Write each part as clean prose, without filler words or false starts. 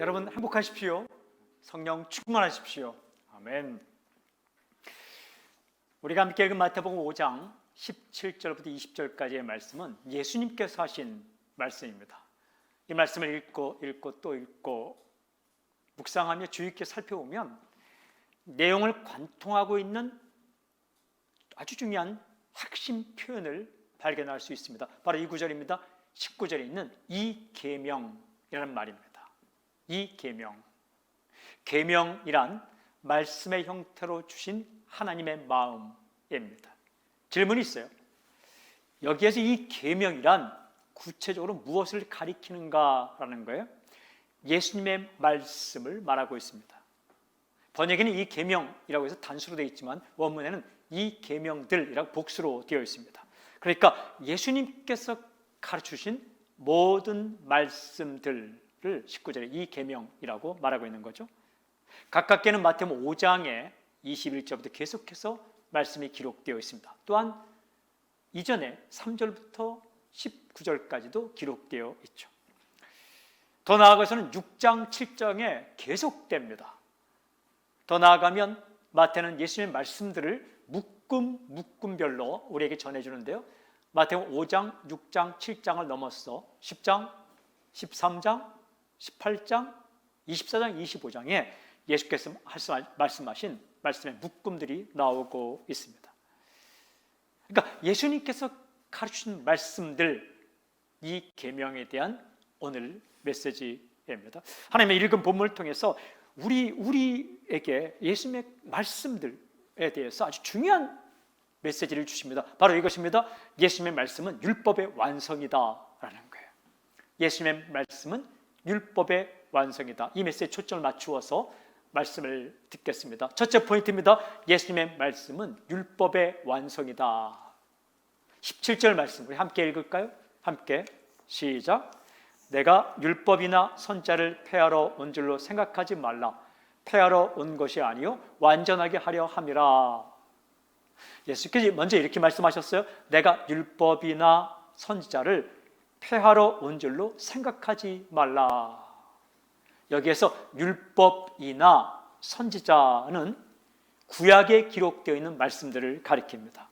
여러분 행복하십시오. 성령 충만하십시오. 아멘. 우리가 함께 읽은 마태복음 5장 17절부터 20절까지의 말씀은 예수님께서 하신 말씀입니다. 이 말씀을 읽고 또 읽고 묵상하며 주의 깊게 살펴보면 내용을 관통하고 있는 아주 중요한 핵심 표현을 발견할 수 있습니다. 바로 이 구절입니다. 19절에 있는 이 계명이라는 말입니다. 이 계명. 계명이란 말씀의 형태로 주신 하나님의 마음입니다. 질문이 있어요. 여기에서 이 계명이란 구체적으로 무엇을 가리키는가라는 거예요. 예수님의 말씀을 말하고 있습니다. 번역에는 이 계명이라고 해서 단수로 되어 있지만 원문에는 이 계명들이라고 복수로 되어 있습니다. 그러니까 예수님께서 가르치신 모든 말씀들을 19절에 이 계명이라고 말하고 있는 거죠. 가깝게는 마태복음 5장에 21절부터 계속해서 말씀이 기록되어 있습니다. 또한 이전에 3절부터 19절까지도 기록되어 있죠. 더 나아가서는 6장, 7장에 계속됩니다. 더 나아가면 마태는 예수님의 말씀들을 묶음별로 우리에게 전해주는데요. 마태복음 5장, 6장, 7장을 넘어서 10장, 13장, 18장, 24장, 25장에 예수께서 말씀하신 말씀의 묶음들이 나오고 있습니다. 그러니까 예수님께서 가르치신 말씀들, 이 계명에 대한 오늘 메시지입니다. 하나님의 읽은 본문을 통해서 우리에게 예수님의 말씀들에 대해서 아주 중요한 메시지를 주십니다. 바로 이것입니다. 예수님의 말씀은 율법의 완성이다라는 거예요. 예수님의 말씀은 율법의 완성이다. 이 메시지에 초점을 맞추어서 말씀을 듣겠습니다. 첫째 포인트입니다. 예수님의 말씀은 율법의 완성이다. 17절 말씀 우리 함께 읽을까요? 함께 시작. 내가 율법이나 선자를 폐하러 온 줄로 생각하지 말라. 폐하러 온 것이 아니요 완전하게 하려 함이라. 예수께서 먼저 이렇게 말씀하셨어요. 내가 율법이나 선지자를 폐하러 온 줄로 생각하지 말라. 여기에서 율법이나 선지자는 구약에 기록되어 있는 말씀들을 가리킵니다.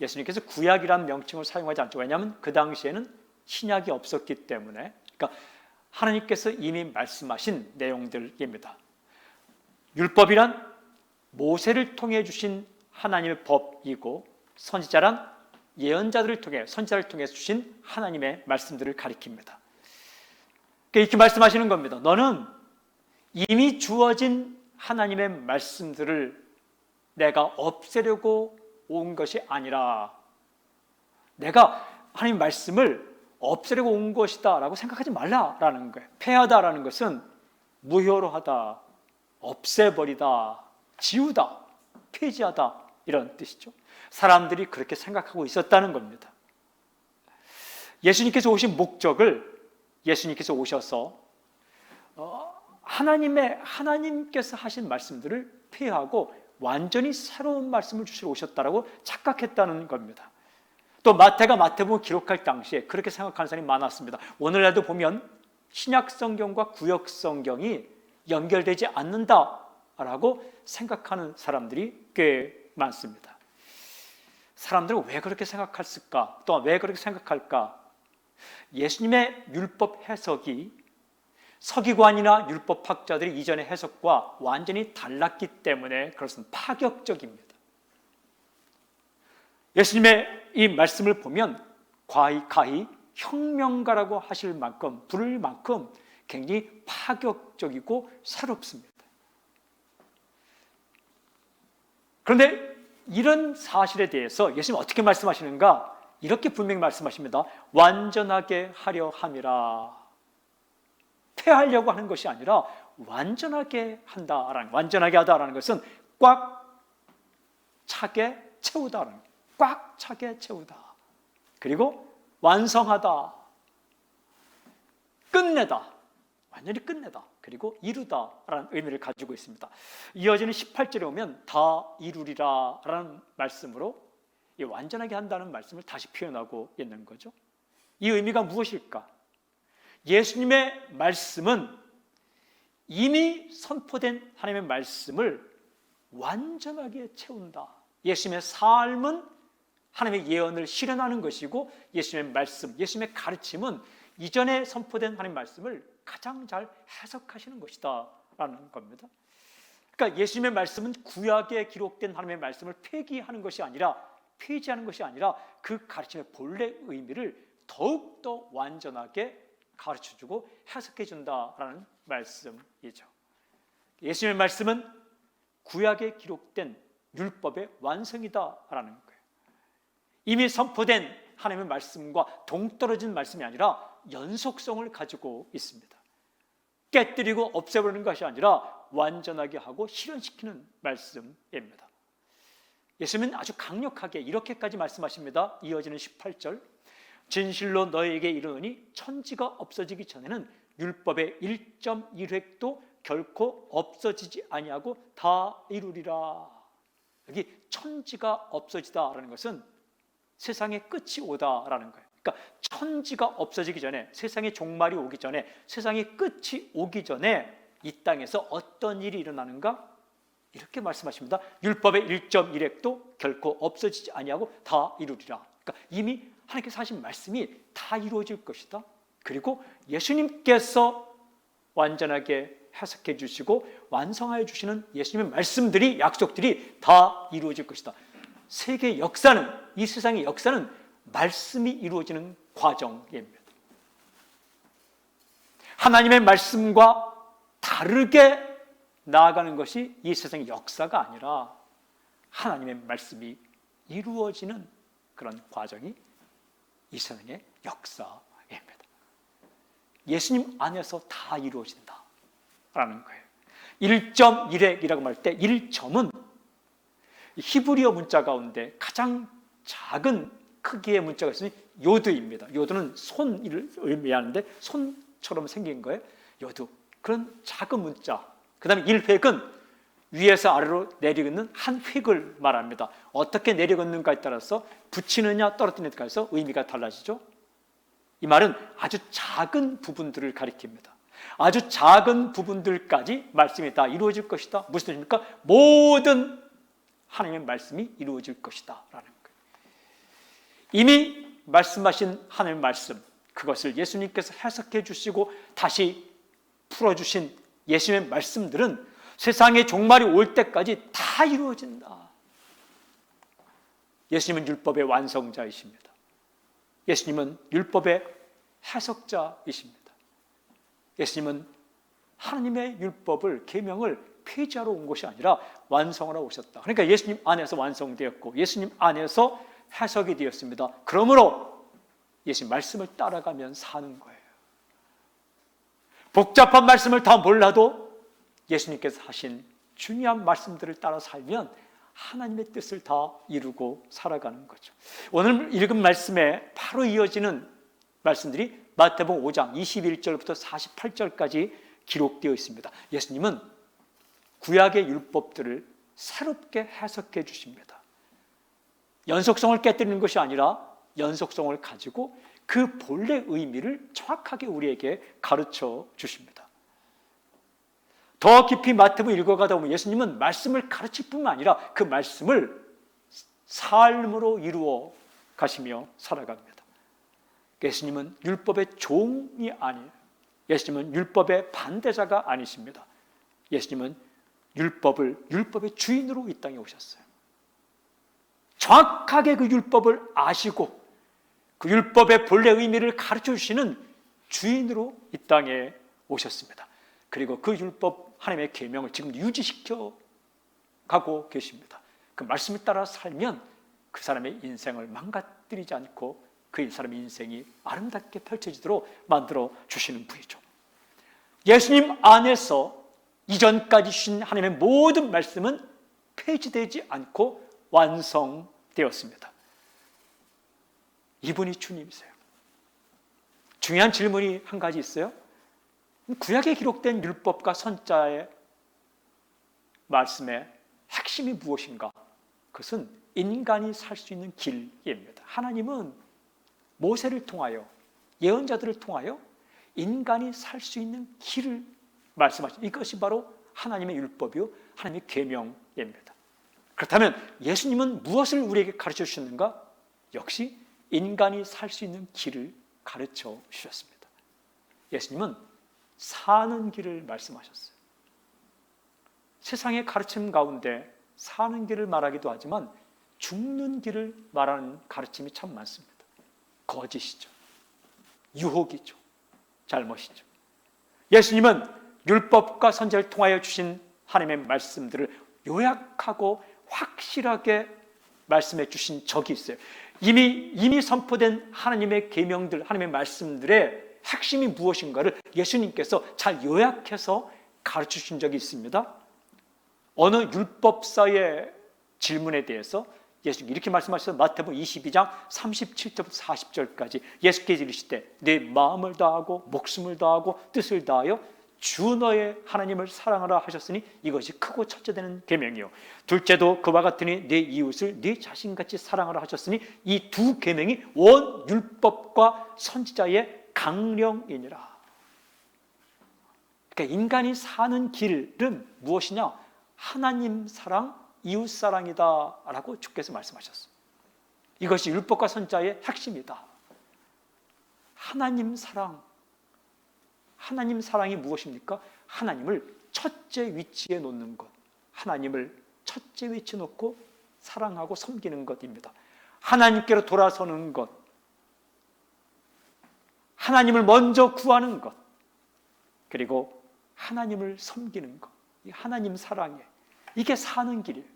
예수님께서 구약이란 명칭을 사용하지 않죠. 왜냐하면 그 당시에는 신약이 없었기 때문에. 그러니까 하나님께서 이미 말씀하신 내용들입니다. 율법이란 모세를 통해 주신 하나님의 법이고 선지자란 예언자들을 통해 선지자를 통해 주신 하나님의 말씀들을 가리킵니다. 그러니까 이렇게 말씀하시는 겁니다. 너는 이미 주어진 하나님의 말씀들을 내가 없애려고 온 것이 아니라 내가 하나님의 말씀을 없애려고 온 것이다 라고 생각하지 말라라는 거예요. 폐하다라는 것은 무효로 하다, 없애버리다, 지우다, 폐지하다 이런 뜻이죠. 사람들이 그렇게 생각하고 있었다는 겁니다. 예수님께서 오신 목적을 예수님께서 오셔서 하나님께서 하신 말씀들을 폐하고 완전히 새로운 말씀을 주시러 오셨다라고 착각했다는 겁니다. 또 마태가 마태복음을 기록할 당시에 그렇게 생각하는 사람이 많았습니다. 오늘날도 보면 신약 성경과 구약 성경이 연결되지 않는다라고 생각하는 사람들이 꽤 많습니다. 사람들은 왜 그렇게 생각했을까? 또한 왜 그렇게 생각할까? 예수님의 율법 해석이 서기관이나 율법학자들이 이전의 해석과 완전히 달랐기 때문에 그것은 파격적입니다. 예수님의 이 말씀을 보면 가히 혁명가라고 하실 만큼 부를 만큼 굉장히 파격적이고 새롭습니다. 그런데 이런 사실에 대해서 예수님은 어떻게 말씀하시는가? 이렇게 분명히 말씀하십니다. 완전하게 하려 함이라. 폐하려고 하는 것이 아니라 완전하게 한다라는, 완전하게 하다라는 것은 꽉 차게 채우다라는 거예요. 꽉 차게 채우다. 그리고 완성하다. 끝내다. 완전히 끝내다. 그리고 이루다라는 의미를 가지고 있습니다. 이어지는 18절에 오면 다 이루리라라는 말씀으로 이 완전하게 한다는 말씀을 다시 표현하고 있는 거죠. 이 의미가 무엇일까? 예수님의 말씀은 이미 선포된 하나님의 말씀을 완전하게 채운다. 예수님의 삶은 하나님의 예언을 실현하는 것이고, 예수님의 말씀, 예수님의 가르침은 이전에 선포된 하나님의 말씀을 가장 잘 해석하시는 것이다 라는 겁니다. 그러니까 예수님의 말씀은 구약에 기록된 하나님의 말씀을 폐기하는 것이 아니라, 폐지하는 것이 아니라 그 가르침의 본래 의미를 더욱더 완전하게 가르쳐주고 해석해준다라는 말씀이죠. 예수님의 말씀은 구약에 기록된 율법의 완성이다라는 거예요. 이미 선포된 하나님의 말씀과 동떨어진 말씀이 아니라 연속성을 가지고 있습니다. 깨뜨리고 없애버리는 것이 아니라 완전하게 하고 실현시키는 말씀입니다. 예수님은 아주 강력하게 이렇게까지 말씀하십니다. 이어지는 18절, 진실로 너희에게 이르노니 천지가 없어지기 전에는 율법의 1.1획도 결코 없어지지 아니하고 다 이루리라. 여기 천지가 없어지다라는 것은 세상의 끝이 오다라는 거예요. 그러니까 천지가 없어지기 전에, 세상의 종말이 오기 전에, 세상의 끝이 오기 전에 이 땅에서 어떤 일이 일어나는가? 이렇게 말씀하십니다. 율법의 1.1획도 결코 없어지지 아니하고 다 이루리라. 그러니까 이미 하나님께서 하신 말씀이 다 이루어질 것이다. 그리고 예수님께서 완전하게 해석해 주시고 완성하여 주시는 예수님의 말씀들이, 약속들이 다 이루어질 것이다. 세계 역사는, 이 세상의 역사는 말씀이 이루어지는 과정입니다. 하나님의 말씀과 다르게 나아가는 것이 이 세상의 역사가 아니라 하나님의 말씀이 이루어지는 그런 과정이 이 세상의 역사입니다. 예수님 안에서 다 이루어진다라는 거예요. 1.1획이라고 말할 때 1점은 히브리어 문자 가운데 가장 작은 크기의 문자가 있으니 요드입니다. 요드는 손을 의미하는데 손처럼 생긴 거예요. 요드. 그런 작은 문자. 그 다음에 1획은 위에서 아래로 내려긋는 한 획을 말합니다. 어떻게 내려긋는가에 따라서 붙이느냐 떨어뜨리느냐에 따라서 의미가 달라지죠. 이 말은 아주 작은 부분들을 가리킵니다. 아주 작은 부분들까지 말씀이 다 이루어질 것이다. 무슨 뜻입니까? 모든 하나님의 말씀이 이루어질 것이다 라는 거예요. 이미 말씀하신 하나님의 말씀, 그것을 예수님께서 해석해 주시고 다시 풀어주신 예수님의 말씀들은 세상의 종말이 올 때까지 다 이루어진다. 예수님은 율법의 완성자이십니다. 예수님은 율법의 해석자이십니다. 예수님은 하나님의 율법을, 계명을 폐지하러 온 것이 아니라 완성하러 오셨다. 그러니까 예수님 안에서 완성되었고 예수님 안에서 해석이 되었습니다. 그러므로 예수님 말씀을 따라가면 사는 거예요. 복잡한 말씀을 다 몰라도 예수님께서 하신 중요한 말씀들을 따라 살면 하나님의 뜻을 다 이루고 살아가는 거죠. 오늘 읽은 말씀에 바로 이어지는 말씀들이 마태복음 5장 21절부터 48절까지 기록되어 있습니다. 예수님은 구약의 율법들을 새롭게 해석해 주십니다. 연속성을 깨뜨리는 것이 아니라 연속성을 가지고 그 본래 의미를 정확하게 우리에게 가르쳐 주십니다. 더 깊이 마태복음 읽어가다 보면 예수님은 말씀을 가르칠 뿐만 아니라 그 말씀을 삶으로 이루어 가시며 살아갑니다. 예수님은 율법의 종이 아니에요. 예수님은 율법의 반대자가 아니십니다. 예수님은 율법의 주인으로 이 땅에 오셨어요. 정확하게 그 율법을 아시고 그 율법의 본래 의미를 가르쳐 주시는 주인으로 이 땅에 오셨습니다. 그리고 그 율법 하나님의 계명을 지금 유지시켜 가고 계십니다. 그 말씀을 따라 살면 그 사람의 인생을 망가뜨리지 않고 그 사람의 인생이 아름답게 펼쳐지도록 만들어 주시는 분이죠. 예수님 안에서 이전까지 주신 하나님의 모든 말씀은 폐지되지 않고 완성되었습니다. 이분이 주님이세요. 중요한 질문이 한 가지 있어요. 구약에 기록된 율법과 선자의 말씀의 핵심이 무엇인가? 그것은 인간이 살 수 있는 길입니다. 하나님은 모세를 통하여, 예언자들을 통하여 인간이 살 수 있는 길을 말씀하신 이것이 바로 하나님의 율법이요 하나님의 계명입니다. 그렇다면 예수님은 무엇을 우리에게 가르쳐 주셨는가? 역시 인간이 살 수 있는 길을 가르쳐 주셨습니다. 예수님은 사는 길을 말씀하셨어요. 세상의 가르침 가운데 사는 길을 말하기도 하지만 죽는 길을 말하는 가르침이 참 많습니다. 거짓이죠. 유혹이죠. 잘못이죠. 예수님은 율법과 선지자를 통하여 주신 하나님의 말씀들을 요약하고 확실하게 말씀해 주신 적이 있어요. 이미 선포된 하나님의 계명들, 하나님의 말씀들의 핵심이 무엇인가를 예수님께서 잘 요약해서 가르쳐 주신 적이 있습니다. 어느 율법사의 질문에 대해서 예수님이 이렇게 말씀하셔서 마태복음 22장 37절부터 40절까지 예수께서 이르시되 내 마음을 다하고 목숨을 다하고 뜻을 다하여 주 너의 하나님을 사랑하라 하셨으니 이것이 크고 첫째 되는 계명이요 둘째도 그와 같으니 내 이웃을 네 자신같이 사랑하라 하셨으니 이 두 계명이 원 율법과 선지자의 강령이니라. 그러니까 인간이 사는 길은 무엇이냐? 하나님 사랑, 이웃 사랑이다 라고 주께서 말씀하셨어요. 이것이 율법과 선지자의 핵심이다. 하나님 사랑, 하나님 사랑이 무엇입니까? 하나님을 첫째 위치에 놓는 것, 하나님을 첫째 위치에 놓고 사랑하고 섬기는 것입니다. 하나님께로 돌아서는 것, 하나님을 먼저 구하는 것, 그리고 하나님을 섬기는 것, 이 하나님 사랑에 이게 사는 길이에요.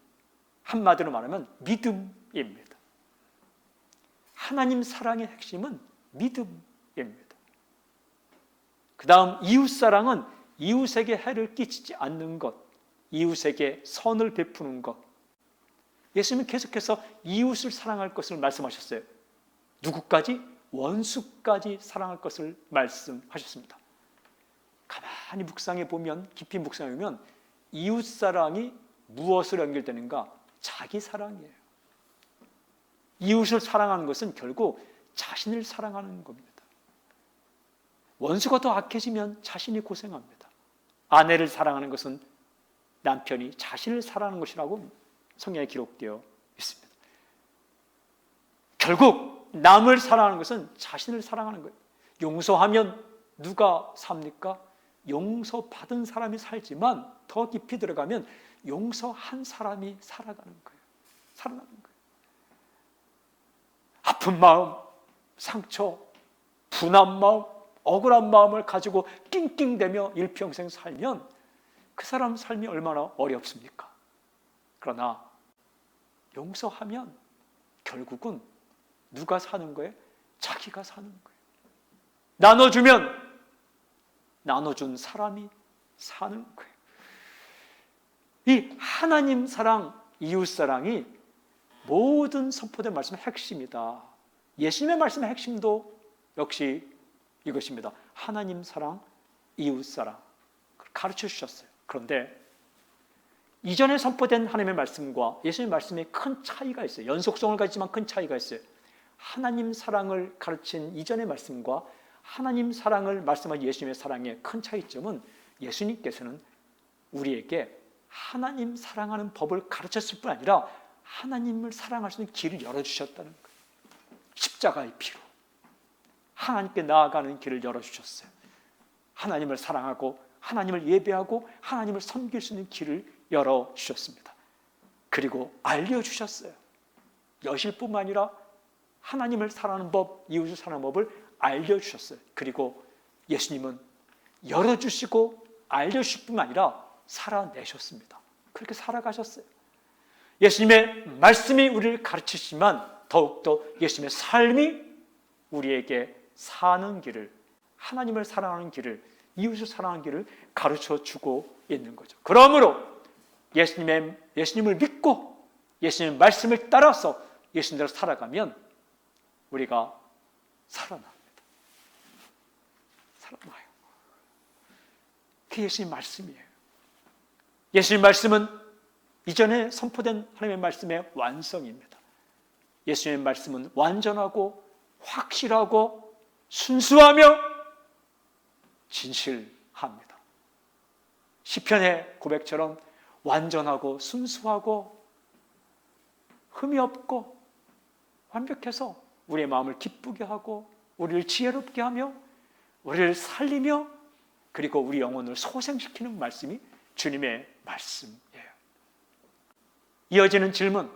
한마디로 말하면 믿음입니다. 하나님 사랑의 핵심은 믿음입니다. 그 다음 이웃사랑은 이웃에게 해를 끼치지 않는 것, 이웃에게 선을 베푸는 것. 예수님은 계속해서 이웃을 사랑할 것을 말씀하셨어요. 누구까지? 원수까지 사랑할 것을 말씀하셨습니다. 가만히 묵상해 보면, 깊이 묵상해 보면 이웃사랑이 무엇으로 연결되는가? 자기 사랑이에요. 이웃을 사랑하는 것은 결국 자신을 사랑하는 겁니다. 원수가 더 악해지면 자신이 고생합니다. 아내를 사랑하는 것은 남편이 자신을 사랑하는 것이라고 성경에 기록되어 있습니다. 결국 남을 사랑하는 것은 자신을 사랑하는 거예요. 용서하면 누가 삽니까? 용서받은 사람이 살지만 더 깊이 들어가면 용서한 사람이 살아가는 거예요. 살아나는 거예요. 아픈 마음, 상처, 분한 마음, 억울한 마음을 가지고 낑낑대며 일평생 살면 그 사람 삶이 얼마나 어렵습니까? 그러나 용서하면 결국은 누가 사는 거예요? 자기가 사는 거예요. 나눠주면 나눠준 사람이 사는 거예요. 이 하나님 사랑, 이웃 사랑이 모든 선포된 말씀의 핵심이다. 예수님의 말씀의 핵심도 역시 이것입니다. 하나님 사랑, 이웃 사랑 가르쳐 주셨어요. 그런데 이전에 선포된 하나님의 말씀과 예수님의 말씀에 큰 차이가 있어요. 연속성을 가지지만 큰 차이가 있어요. 하나님 사랑을 가르친 이전의 말씀과 하나님 사랑을 말씀한 예수님의 사랑의 큰 차이점은 예수님께서는 우리에게 하나님 사랑하는 법을 가르쳤을 뿐 아니라 하나님을 사랑할 수 있는 길을 열어주셨다는 거예요. 십자가의 피로 하나님께 나아가는 길을 열어주셨어요. 하나님을 사랑하고 하나님을 예배하고 하나님을 섬길 수 있는 길을 열어주셨습니다. 그리고 알려주셨어요. 여실뿐만 아니라 하나님을 사랑하는 법, 이웃을 사랑하는 법을 알려주셨어요. 그리고 예수님은 열어주시고 알려주실 뿐만 아니라 살아내셨습니다. 그렇게 살아가셨어요. 예수님의 말씀이 우리를 가르치시지만 더욱더 예수님의 삶이 우리에게 사는 길을, 하나님을 사랑하는 길을, 이웃을 사랑하는 길을 가르쳐주고 있는 거죠. 그러므로 예수님을 믿고 예수님의 말씀을 따라서 예수님대로 살아가면 우리가 살아납니다. 살아나요. 그게 예수님 말씀이에요. 예수님 말씀은 이전에 선포된 하나님의 말씀의 완성입니다. 예수님의 말씀은 완전하고 확실하고 순수하며 진실합니다. 시편의 고백처럼 완전하고 순수하고 흠이 없고 완벽해서 우리의 마음을 기쁘게 하고 우리를 지혜롭게 하며 우리를 살리며 그리고 우리 영혼을 소생시키는 말씀이 주님의 말씀이에요. 이어지는 질문,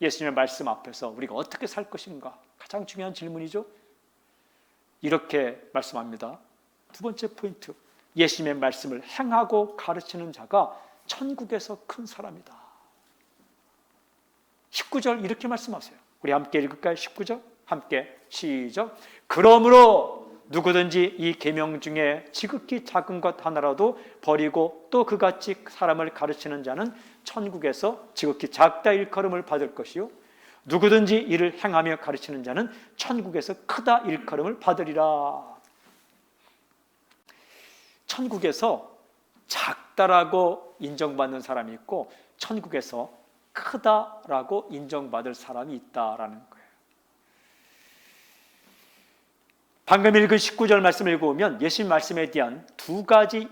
예수님의 말씀 앞에서 우리가 어떻게 살 것인가? 가장 중요한 질문이죠. 이렇게 말씀합니다. 두 번째 포인트, 예수님의 말씀을 행하고 가르치는 자가 천국에서 큰 사람이다. 19절 이렇게 말씀하세요. 우리 함께 읽을까요? 19절 함께 시작. 그러므로 누구든지 이 계명 중에 지극히 작은 것 하나라도 버리고 또 그같이 사람을 가르치는 자는 천국에서 지극히 작다 일컬음을 받을 것이요 누구든지 이를 행하며 가르치는 자는 천국에서 크다 일컬음을 받으리라. 천국에서 작다라고 인정받는 사람이 있고 천국에서 크다라고 인정받을 사람이 있다라는 거예요. 방금 읽은 19절 말씀을 읽어보면 예수님 말씀에 대한 두 가지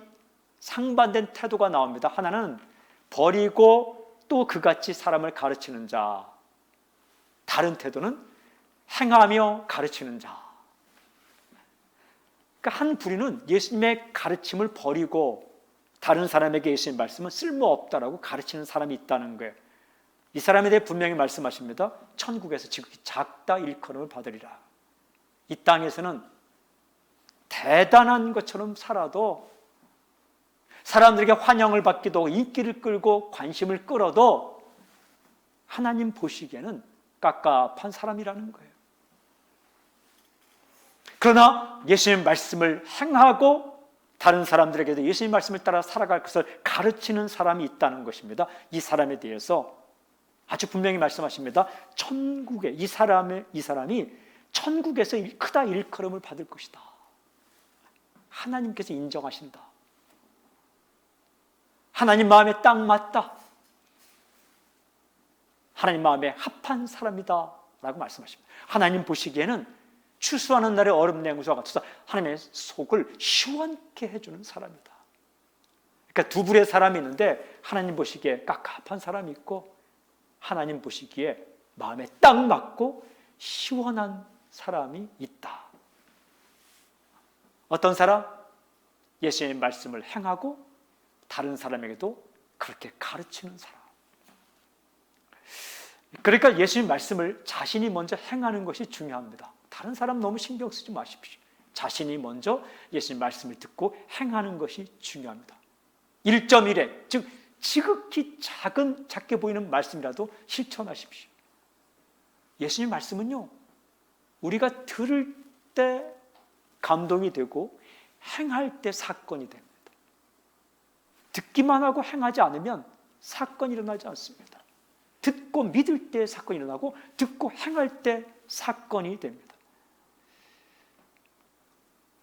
상반된 태도가 나옵니다. 하나는 버리고 또 그같이 사람을 가르치는 자, 다른 태도는 행하며 가르치는 자. 그러니까 한 부류는 예수님의 가르침을 버리고 다른 사람에게 예수님의 말씀은 쓸모없다라고 가르치는 사람이 있다는 거예요. 이 사람에 대해 분명히 말씀하십니다. 천국에서 지극히 작다 일컬음을 받으리라. 이 땅에서는 대단한 것처럼 살아도 사람들에게 환영을 받기도 하고 인기를 끌고 관심을 끌어도 하나님 보시기에는 깝깝한 사람이라는 거예요. 그러나 예수님 말씀을 행하고 다른 사람들에게도 예수님 말씀을 따라 살아갈 것을 가르치는 사람이 있다는 것입니다. 이 사람에 대해서 아주 분명히 말씀하십니다. 천국에 이 사람이 천국에서 크다 일컬음을 받을 것이다. 하나님께서 인정하신다. 하나님 마음에 딱 맞다. 하나님 마음에 합한 사람이다 라고 말씀하십니다. 하나님 보시기에는 추수하는 날의 얼음 냉수와 같아서 하나님의 속을 시원케 해주는 사람이다. 그러니까 두 부류의 사람이 있는데 하나님 보시기에 깝깝한 사람이 있고 하나님 보시기에 마음에 딱 맞고 시원한 사람이 있다. 어떤 사람? 예수님의 말씀을 행하고 다른 사람에게도 그렇게 가르치는 사람. 그러니까 예수님 말씀을 자신이 먼저 행하는 것이 중요합니다. 다른 사람 너무 신경 쓰지 마십시오. 자신이 먼저 예수님 말씀을 듣고 행하는 것이 중요합니다. 1.1에 즉 지극히 작게 보이는 말씀이라도 실천하십시오. 예수님 말씀은요, 우리가 들을 때 감동이 되고 행할 때 사건이 됩니다. 듣기만 하고 행하지 않으면 사건이 일어나지 않습니다. 듣고 믿을 때 사건이 일어나고 듣고 행할 때 사건이 됩니다.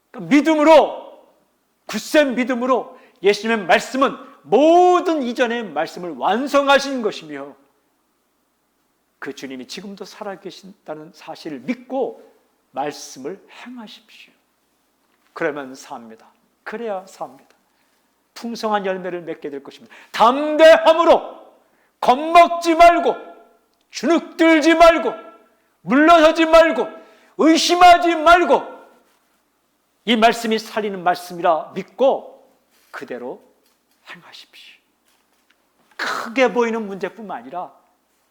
그러니까 믿음으로, 굳센 믿음으로 예수님의 말씀은 모든 이전의 말씀을 완성하신 것이며 그 주님이 지금도 살아계신다는 사실을 믿고 말씀을 행하십시오. 그러면 삽니다. 그래야 삽니다. 풍성한 열매를 맺게 될 것입니다. 담대함으로 겁먹지 말고 주눅들지 말고 물러서지 말고 의심하지 말고 이 말씀이 살리는 말씀이라 믿고 그대로 행하십시오. 크게 보이는 문제뿐만 아니라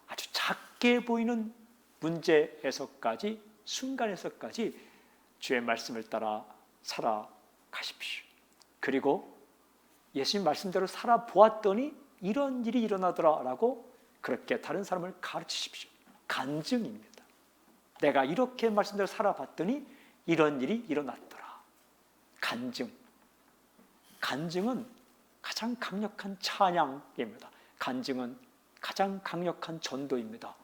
아주 작게 보이는 문제에서까지 순간에서까지 주의 말씀을 따라 살아가십시오. 그리고 예수님 말씀대로 살아보았더니 이런 일이 일어나더라라고 그렇게 다른 사람을 가르치십시오. 간증입니다. 내가 이렇게 말씀대로 살아봤더니 이런 일이 일어났더라. 간증. 간증은 가장 강력한 찬양입니다. 간증은 가장 강력한 전도입니다.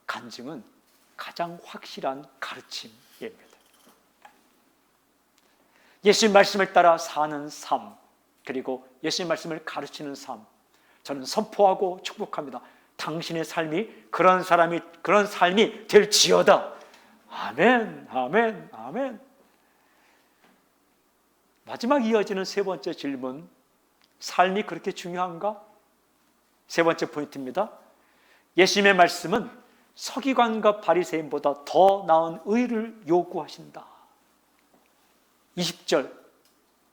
간증은 가장 확실한 가르침입니다. 예수님 말씀을 따라 사는 삶, 그리고 예수님 말씀을 가르치는 삶, 저는 선포하고 축복합니다. 당신의 삶이 그런 삶이 될지어다. 아멘, 아멘, 아멘. 마지막 이어지는 세 번째 질문, 삶이 그렇게 중요한가? 세 번째 포인트입니다. 예수님의 말씀은 서기관과 바리새인보다 더 나은 의를 요구하신다. 20절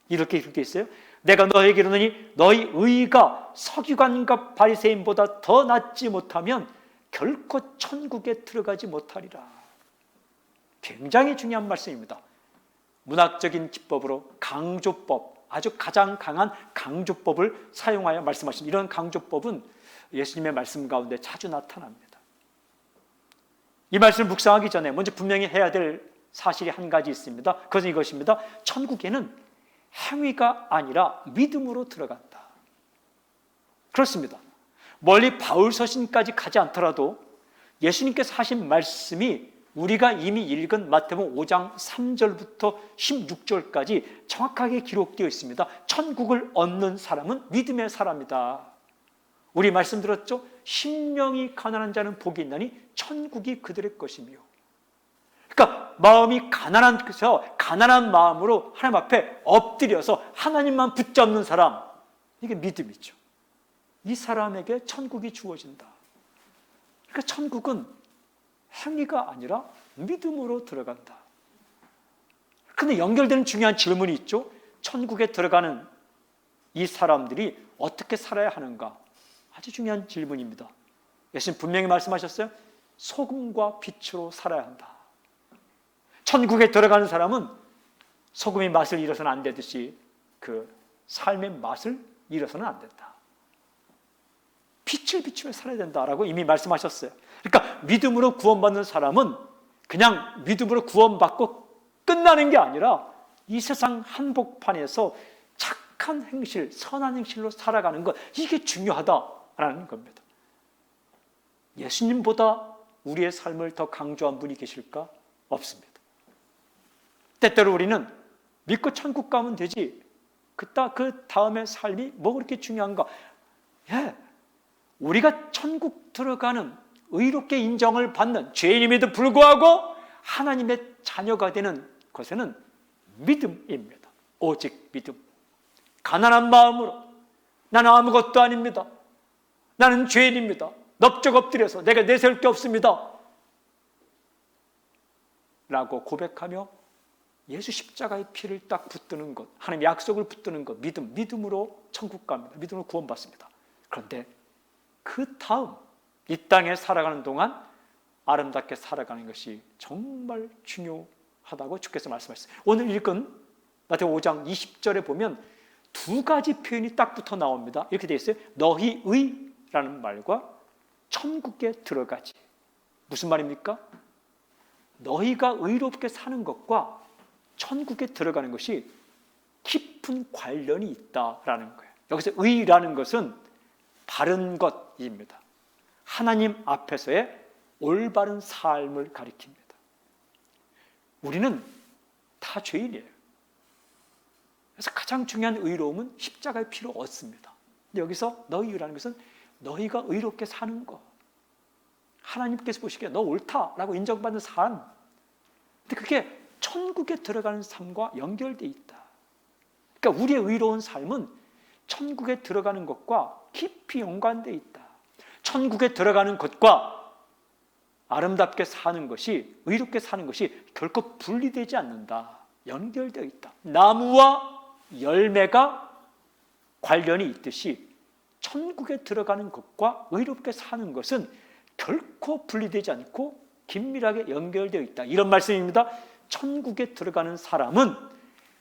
이렇게 읽게 있어요. 내가 너에게 이르노니 너희 의가 서기관과 바리새인보다 더 낫지 못하면 결코 천국에 들어가지 못하리라. 굉장히 중요한 말씀입니다. 문학적인 기법으로 강조법, 아주 가장 강한 강조법을 사용하여 말씀하신 이런 강조법은 예수님의 말씀 가운데 자주 나타납니다. 이 말씀을 묵상하기 전에 먼저 분명히 해야 될 사실이 한 가지 있습니다. 그것은 이것입니다. 천국에는 행위가 아니라 믿음으로 들어간다. 그렇습니다. 멀리 바울 서신까지 가지 않더라도 예수님께서 하신 말씀이 우리가 이미 읽은 마태복음 5장 3절부터 16절까지 정확하게 기록되어 있습니다. 천국을 얻는 사람은 믿음의 사람이다. 우리 말씀 들었죠? 심령이 가난한 자는 복이 있나니 천국이 그들의 것이며. 그러니까 마음이 가난한 마음으로 하나님 앞에 엎드려서 하나님만 붙잡는 사람, 이게 믿음이죠. 이 사람에게 천국이 주어진다. 그러니까 천국은 행위가 아니라 믿음으로 들어간다. 그런데 연결되는 중요한 질문이 있죠. 천국에 들어가는 이 사람들이 어떻게 살아야 하는가? 아주 중요한 질문입니다. 예수님 분명히 말씀하셨어요. 소금과 빛으로 살아야 한다. 천국에 들어가는 사람은 소금의 맛을 잃어서는 안 되듯이 그 삶의 맛을 잃어서는 안 된다. 빛을 비추며 살아야 된다라고 이미 말씀하셨어요. 그러니까 믿음으로 구원받는 사람은 그냥 믿음으로 구원받고 끝나는 게 아니라 이 세상 한복판에서 착한 행실, 선한 행실로 살아가는 것, 이게 중요하다라는 겁니다. 예수님보다 우리의 삶을 더 강조한 분이 계실까? 없습니다. 때때로 우리는 믿고 천국 가면 되지, 그 다음의 삶이 뭐 그렇게 중요한가? 우리가 천국 들어가는, 의롭게 인정을 받는 죄인임에도 불구하고 하나님의 자녀가 되는 것에는 믿음입니다. 오직 믿음. 가난한 마음으로 나는 아무것도 아닙니다. 나는 죄인입니다. 넙적 엎드려서 내가 내세울 게 없습니다. 라고 고백하며 예수 십자가의 피를 딱 붙드는 것, 하나님 약속을 붙드는 것, 믿음으로 천국 갑니다. 믿음으로 구원받습니다. 그런데 그 다음 이 땅에 살아가는 동안 아름답게 살아가는 것이 정말 중요하다고 주께서 말씀하셨어요. 오늘 읽은 마태복음 5장 20절에 보면 두 가지 표현이 딱 붙어 나옵니다. 이렇게 되어 있어요. 너희 의라는 말과 천국에 들어가지. 무슨 말입니까? 너희가 의롭게 사는 것과 천국에 들어가는 것이 깊은 관련이 있다라는 거예요. 여기서 의라는 것은 바른 것입니다. 하나님 앞에서의 올바른 삶을 가리킵니다. 우리는 다 죄인이에요. 그래서 가장 중요한 의로움은 십자가의 피로 얻습니다. 근데 여기서 너희라는 것은 너희가 의롭게 사는 것, 하나님께서 보시기에 너 옳다라고 인정받는 삶, 근데 그게 천국에 들어가는 삶과 연결되어 있다. 그러니까 우리의 의로운 삶은 천국에 들어가는 것과 깊이 연관되어 있다. 천국에 들어가는 것과 아름답게 사는 것이, 의롭게 사는 것이 결코 분리되지 않는다. 연결되어 있다. 나무와 열매가 관련이 있듯이 천국에 들어가는 것과 의롭게 사는 것은 결코 분리되지 않고 긴밀하게 연결되어 있다. 이런 말씀입니다. 천국에 들어가는 사람은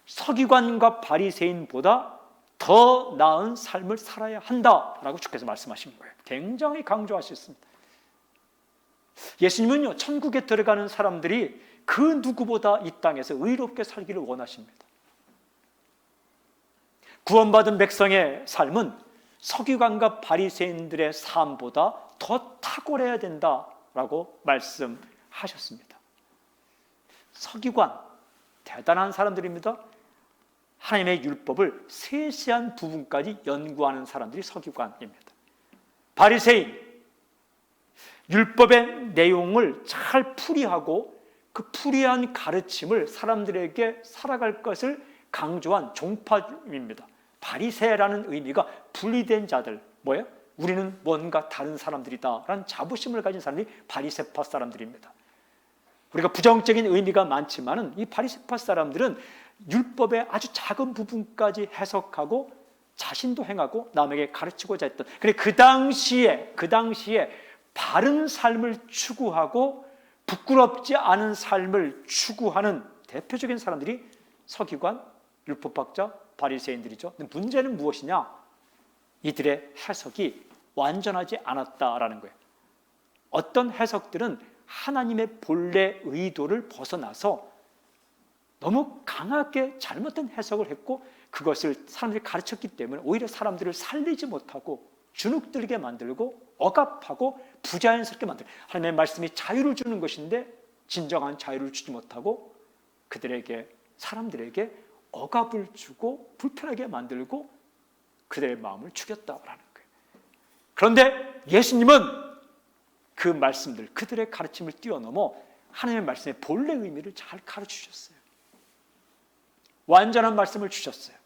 서기관과 바리새인보다 더 나은 삶을 살아야 한다라고 주께서 말씀하신 거예요. 굉장히 강조하셨습니다. 예수님은요, 천국에 들어가는 사람들이 그 누구보다 이 땅에서 의롭게 살기를 원하십니다. 구원받은 백성의 삶은 서기관과 바리새인들의 삶보다 더 탁월해야 된다라고 말씀하셨습니다. 서기관, 대단한 사람들입니다. 하나님의 율법을 세세한 부분까지 연구하는 사람들이 서기관입니다. 바리새인, 율법의 내용을 잘 풀이하고 그 풀이한 가르침을 사람들에게 살아갈 것을 강조한 종파입니다. 바리새라는 의미가 분리된 자들, 뭐예요? 우리는 뭔가 다른 사람들이다 라는 자부심을 가진 사람들이 바리새파 사람들입니다. 우리가 부정적인 의미가 많지만 이 바리새파 사람들은 율법의 아주 작은 부분까지 해석하고 자신도 행하고 남에게 가르치고자 했던, 그런데 그 당시에 바른 삶을 추구하고 부끄럽지 않은 삶을 추구하는 대표적인 사람들이 서기관, 율법학자, 바리새인들이죠. 근데 문제는 무엇이냐? 이들의 해석이 완전하지 않았다라는 거예요. 어떤 해석들은 하나님의 본래 의도를 벗어나서 너무 강하게 잘못된 해석을 했고 그것을 사람들이 가르쳤기 때문에 오히려 사람들을 살리지 못하고 주눅들게 만들고 억압하고 부자연스럽게 만들고, 하나님의 말씀이 자유를 주는 것인데 진정한 자유를 주지 못하고 사람들에게 억압을 주고 불편하게 만들고 그들의 마음을 죽였다라는 거예요. 그런데 예수님은 그 말씀들, 그들의 가르침을 뛰어넘어 하나님의 말씀의 본래 의미를 잘 가르치셨어요. 완전한 말씀을 주셨어요.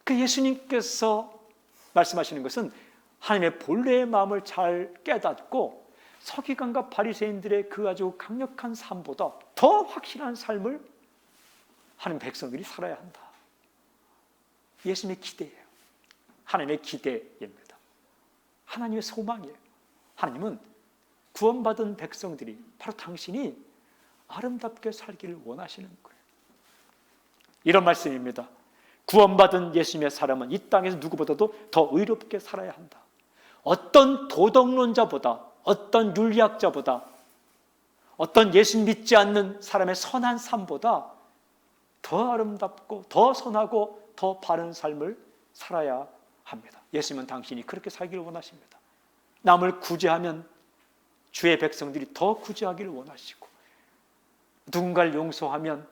그 예수님께서 말씀하시는 것은 하나님의 본래의 마음을 잘 깨닫고 서기관과 바리새인들의 그 아주 강력한 삶보다 더 확실한 삶을 하나님 백성들이 살아야 한다. 예수님의 기대예요. 하나님의 기대입니다. 하나님의 소망이에요. 하나님은 구원받은 백성들이 바로 당신이 아름답게 살기를 원하시는 거예요. 이런 말씀입니다. 구원받은 예수님의 사람은 이 땅에서 누구보다도 더 의롭게 살아야 한다. 어떤 도덕론자보다, 어떤 윤리학자보다, 어떤 예수 믿지 않는 사람의 선한 삶보다 더 아름답고 더 선하고 더 바른 삶을 살아야 합니다. 예수님은 당신이 그렇게 살기를 원하십니다. 남을 구제하면 주의 백성들이 더 구제하기를 원하시고, 누군가를 용서하면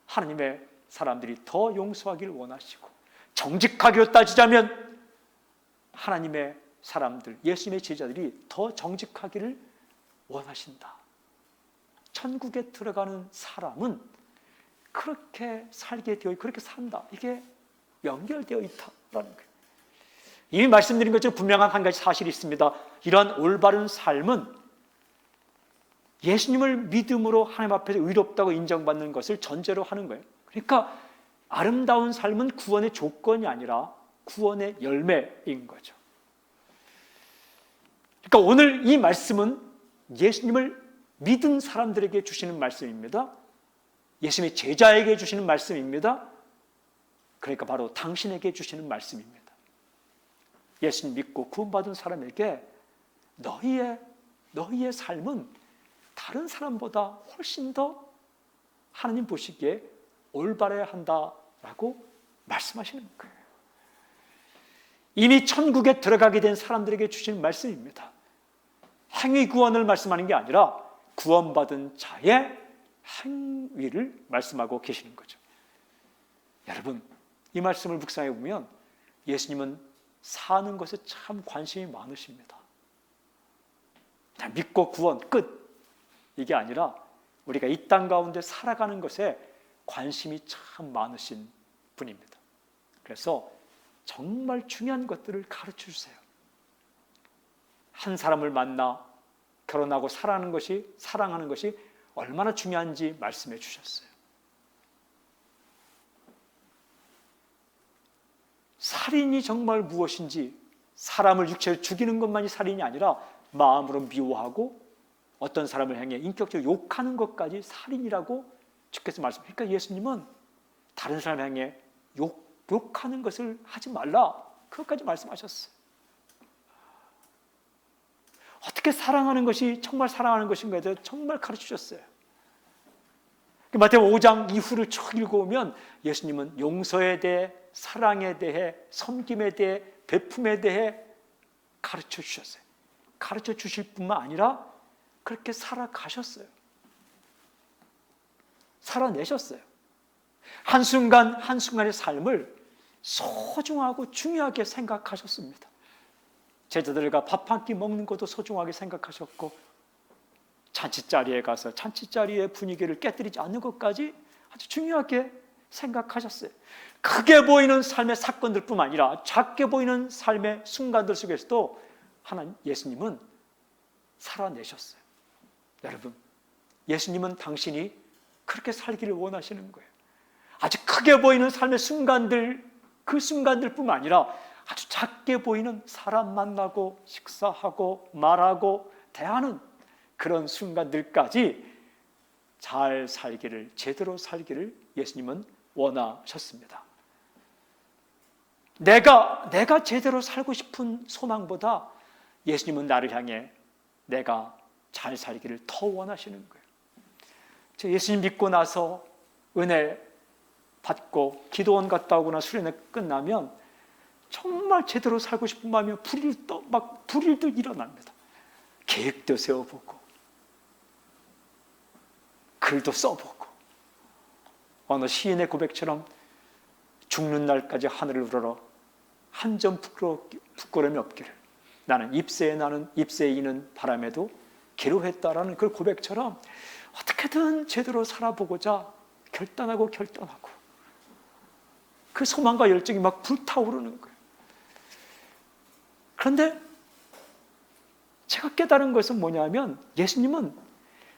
하나님의 사람들이 더 용서하기를 원하시고, 정직하기로 따지자면 하나님의 사람들, 예수님의 제자들이 더 정직하기를 원하신다. 천국에 들어가는 사람은 그렇게 살게 되어 그렇게 산다. 이게 연결되어 있다라는 거예요. 이미 말씀드린 것처럼 분명한 한 가지 사실이 있습니다. 이러한 올바른 삶은 예수님을 믿음으로 하나님 앞에서 의롭다고 인정받는 것을 전제로 하는 거예요. 그러니까 아름다운 삶은 구원의 조건이 아니라 구원의 열매인 거죠. 그러니까 오늘 이 말씀은 예수님을 믿은 사람들에게 주시는 말씀입니다. 예수님의 제자에게 주시는 말씀입니다. 그러니까 바로 당신에게 주시는 말씀입니다. 예수님 믿고 구원받은 사람에게 너희의 삶은 다른 사람보다 훨씬 더 하나님 보시기에 올바라야 한다라고 말씀하시는 거예요. 이미 천국에 들어가게 된 사람들에게 주시는 말씀입니다. 행위 구원을 말씀하는 게 아니라 구원받은 자의 행위를 말씀하고 계시는 거죠. 여러분, 이 말씀을 묵상해 보면 예수님은 사는 것에 참 관심이 많으십니다. 그냥 믿고 구원 끝, 이게 아니라 우리가 이 땅 가운데 살아가는 것에 관심이 참 많으신 분입니다. 그래서 정말 중요한 것들을 가르쳐 주세요. 한 사람을 만나 결혼하고 사랑하는 것이 얼마나 중요한지 말씀해 주셨어요. 살인이 정말 무엇인지, 사람을 육체로 죽이는 것만이 살인이 아니라 마음으로 미워하고 어떤 사람을 향해 인격적으로 욕하는 것까지 살인이라고 주께서 말씀하셨어요. 그러니까 예수님은 다른 사람을 향해 욕하는 것을 하지 말라, 그것까지 말씀하셨어요. 어떻게 사랑하는 것이 정말 사랑하는 것인가에 대해 정말 가르치셨어요. 마태복음 5장 이후를 쭉 읽어오면 예수님은 용서에 대해, 사랑에 대해, 섬김에 대해, 베품에 대해 가르쳐 주셨어요. 가르쳐 주실 뿐만 아니라 그렇게 살아가셨어요. 살아내셨어요. 한순간 한순간의 삶을 소중하고 중요하게 생각하셨습니다. 제자들과 밥 한 끼 먹는 것도 소중하게 생각하셨고, 잔치자리에 가서 잔치자리의 분위기를 깨뜨리지 않는 것까지 아주 중요하게 생각하셨어요. 크게 보이는 삶의 사건들뿐만 아니라 작게 보이는 삶의 순간들 속에서도 하나님 예수님은 살아내셨어요. 여러분, 예수님은 당신이 그렇게 살기를 원하시는 거예요. 아주 크게 보이는 삶의 순간들, 그 순간들뿐만 아니라 아주 작게 보이는 사람 만나고 식사하고 말하고 대하는 그런 순간들까지 잘 살기를, 제대로 살기를 예수님은 원하셨습니다. 내가 제대로 살고 싶은 소망보다 예수님은 나를 향해 내가 잘 살기를 더 원하시는 거예요. 저 예수님 믿고 나서 은혜 받고 기도원 갔다 오거나 수련회 끝나면 정말 제대로 살고 싶은 마음이 불일도 일어납니다. 계획도 세워보고 글도 써보고 어느 시인의 고백처럼 죽는 날까지 하늘을 우러러 한 점 부끄러움이 없기를 나는 잎새에 이는 바람에도 괴로웠다라는 그 고백처럼 어떻게든 제대로 살아보고자 결단하고 그 소망과 열정이 막 불타오르는 거예요. 그런데 제가 깨달은 것은 뭐냐면 예수님은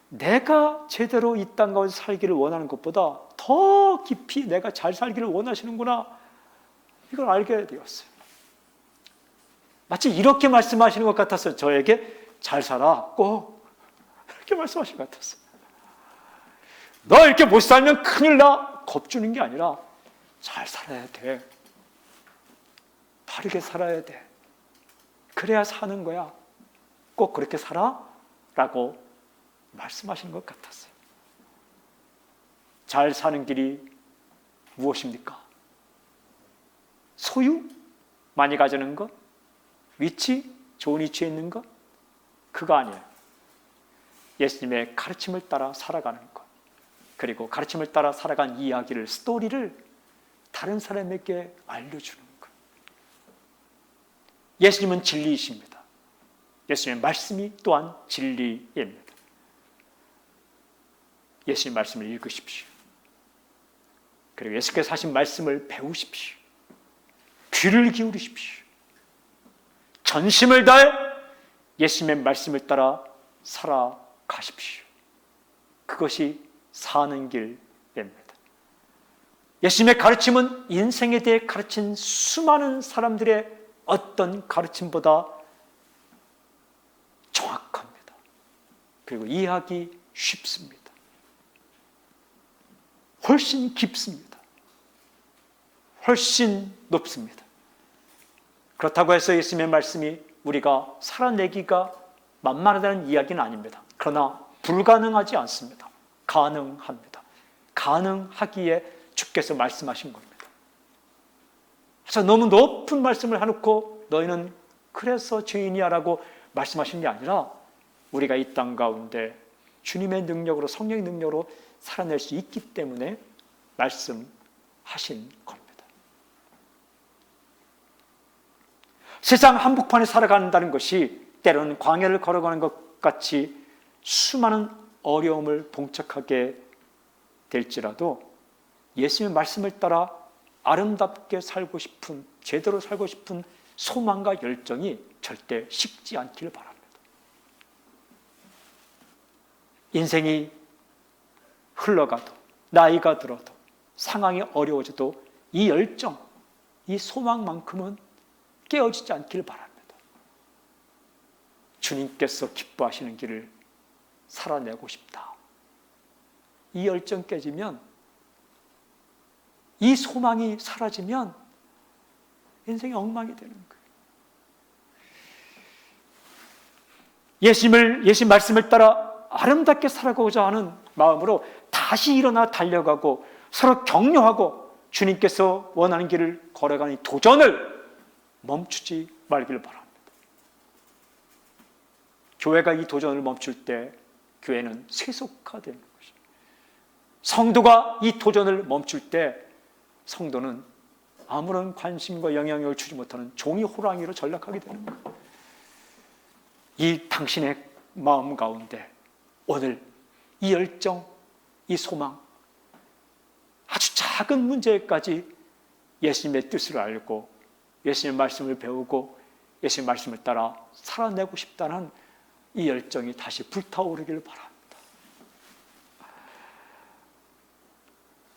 내가 제대로 이 땅 가운데 살기를 원하는 것보다 더 깊이 내가 잘 살기를 원하시는구나, 이걸 알게 되었어요. 마치 이렇게 말씀하시는 것 같았어요. 저에게 잘 살아, 꼭 이렇게 말씀하시는 것 같았어요. 너 이렇게 못 살면 큰일 나, 겁주는 게 아니라 잘 살아야 돼, 바르게 살아야 돼, 그래야 사는 거야, 꼭 그렇게 살아 라고 말씀하시는 것 같았어요. 잘 사는 길이 무엇입니까? 소유? 많이 가지는 것? 위치? 좋은 위치에 있는 것? 그거 아니에요. 예수님의 가르침을 따라 살아가는 것, 그리고 가르침을 따라 살아간 이야기를, 스토리를 다른 사람에게 알려주는 것. 예수님은 진리이십니다. 예수님의 말씀이 또한 진리입니다. 예수님 말씀을 읽으십시오. 그리고 예수께서 하신 말씀을 배우십시오. 귀를 기울이십시오. 전심을 다해 예수님의 말씀을 따라 살아가십시오. 그것이 사는 길입니다. 예수님의 가르침은 인생에 대해 가르친 수많은 사람들의 어떤 가르침보다 정확합니다. 그리고 이해하기 쉽습니다. 훨씬 깊습니다. 훨씬 높습니다. 그렇다고 해서 예수님의 말씀이 우리가 살아내기가 만만하다는 이야기는 아닙니다. 그러나 불가능하지 않습니다. 가능합니다. 가능하기에 주께서 말씀하신 겁니다. 그래서 너무 높은 말씀을 해놓고 너희는 그래서 죄인이야 라고 말씀하신 게 아니라 우리가 이 땅 가운데 주님의 능력으로, 성령의 능력으로 살아낼 수 있기 때문에 말씀하신 겁니다. 세상 한복판에 살아간다는 것이 때로는 광야를 걸어가는 것 같이 수많은 어려움을 봉착하게 될지라도 예수님의 말씀을 따라 아름답게 살고 싶은, 제대로 살고 싶은 소망과 열정이 절대 식지 않기를 바랍니다. 인생이 흘러가도, 나이가 들어도, 상황이 어려워져도 이 열정, 이 소망만큼은 깨어지지 않기를 바랍니다. 주님께서 기뻐하시는 길을 살아내고 싶다. 이 열정 깨지면, 이 소망이 사라지면 인생이 엉망이 되는 거예요. 예수님 말씀을 따라 아름답게 살아가고자 하는 마음으로 다시 일어나 달려가고 서로 격려하고 주님께서 원하는 길을 걸어가는 도전을 멈추지 말기를 바랍니다. 교회가 이 도전을 멈출 때 교회는 세속화되는 것입니다. 성도가 이 도전을 멈출 때 성도는 아무런 관심과 영향력을 주지 못하는 종이 호랑이로 전락하게 되는 거예요. 이 당신의 마음 가운데 오늘 이 열정, 이 소망, 아주 작은 문제까지 예수님의 뜻을 알고 예수님의 말씀을 배우고 예수님의 말씀을 따라 살아내고 싶다는 이 열정이 다시 불타오르기를 바랍니다.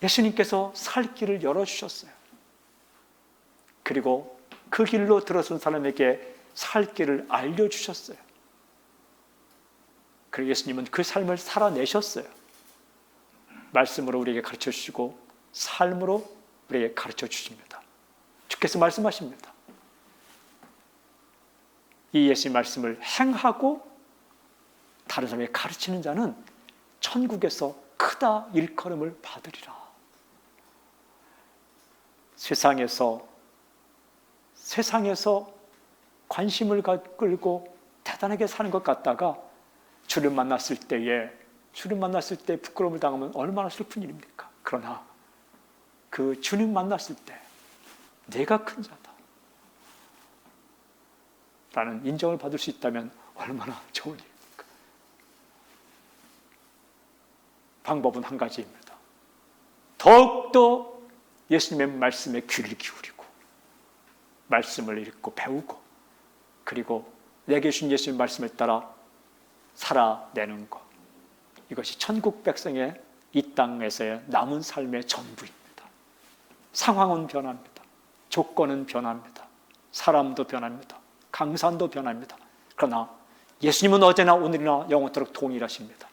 예수님께서 살 길을 열어주셨어요. 그리고 그 길로 들어선 사람에게 살 길을 알려주셨어요. 그리고 예수님은 그 삶을 살아내셨어요. 말씀으로 우리에게 가르쳐 주시고 삶으로 우리에게 가르쳐 주십니다. 주께서 말씀하십니다. 이 예수님 말씀을 행하고 다른 사람에게 가르치는 자는 천국에서 크다 일컬음을 받으리라. 세상에서 관심을 끌고 대단하게 사는 것 같다가 주를 만났을 때 부끄러움을 당하면 얼마나 슬픈 일입니까? 그러나 그 주님 만났을 때 내가 큰 자다 라는 인정을 받을 수 있다면 얼마나 좋은 일입니까? 방법은 한 가지입니다. 더욱더 예수님의 말씀에 귀를 기울이고 말씀을 읽고 배우고 그리고 내게 주신 예수님의 말씀을 따라 살아내는 것, 이것이 천국 백성의 이 땅에서의 남은 삶의 전부입니다. 상황은 변합니다. 조건은 변합니다. 사람도 변합니다. 강산도 변합니다. 그러나 예수님은 어제나 오늘이나 영원토록 동일하십니다.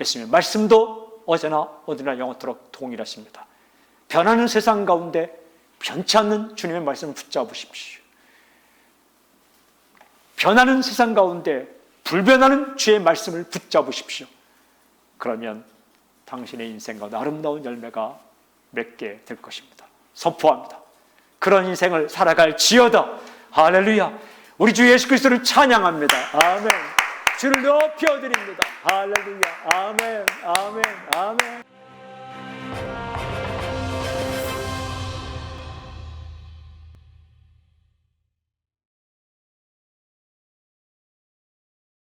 예수님의 말씀도 어제나 오늘이나 영원토록 동일하십니다. 변하는 세상 가운데 변치 않는 주님의 말씀을 붙잡으십시오. 변하는 세상 가운데 불변하는 주의 말씀을 붙잡으십시오. 그러면 당신의 인생과 아름다운 열매가 맺게 될 것입니다. 선포합니다. 그런 인생을 살아갈 지어다. 할렐루야. 우리 주 예수 그리스도를 찬양합니다. 아멘. 주를 높여드립니다. 할렐루야. 아멘. 아멘. 아멘.